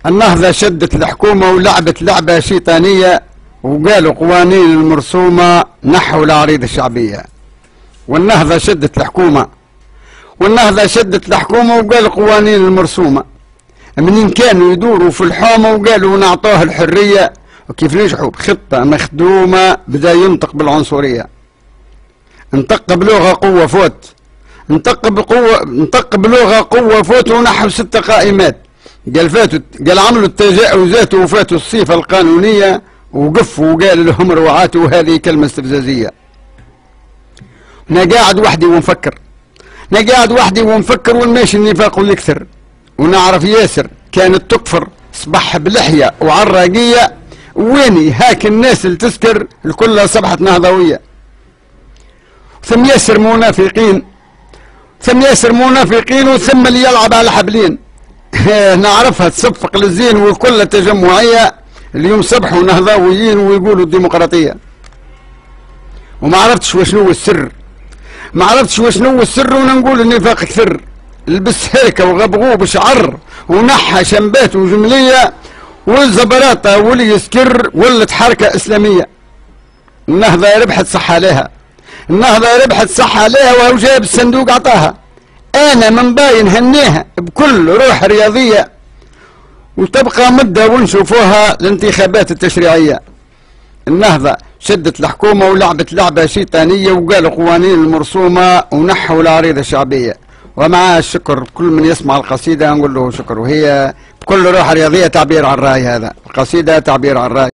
النهضة شدت الحكومة ولعبت لعبة شيطانية وقالوا قوانين المرسومة نحو العريضة الشعبية. والنهضة شدت الحكومة وقالوا قوانين المرسومة منين كانوا يدوروا في الحومة وقالوا نعطوه الحرية، وكيف نجحوا بخطة مخدومة بدا ينطق بالعنصرية. انطق بلغة قوة فوت، انطق بلغة قوة فوت ونحو 6 قائمات. قال عملوا التجاوزات وفاتوا الصفة القانونية وقفوا وقال لهم روعاتوا، وهذه كلمة استفزازية. أنا قاعد وحدي ونفكر والماشي النفاق واليكثر، ونعرف ياسر كانت تكفر صبح بلحية وعراقية، ويني هاك الناس اللي تسكر الكل أصبحت نهضوية. ثم ياسر منافقين وثم اللي يلعب على حبلين. نعرفها تصفق للزين والكل تجمعية، اليوم صبحوا نهضاويين ويقولوا الديمقراطية. وما عرفتش وشنو السر، ونقول النفاق كثر. لبس هيك وغبغوب شعر ونحى شنبات وجملية، والزبراطة واللي يسكر ولت حركة إسلامية. النهضة ربحت صح عليها وهو جايب الصندوق عطاها. أنا من باين هنيها بكل روح رياضية، وتبقى مدة ونشوفوها الانتخابات التشريعية. النهضة شدت الحكومة ولعبت لعبة شيطانية وقالوا قوانين المرسومة ونحوا العريضة الشعبية. ومع الشكر كل من يسمع القصيدة نقول له شكر، وهي بكل روح رياضية تعبير عن الرأي. هذا القصيدة تعبير عن الرأي.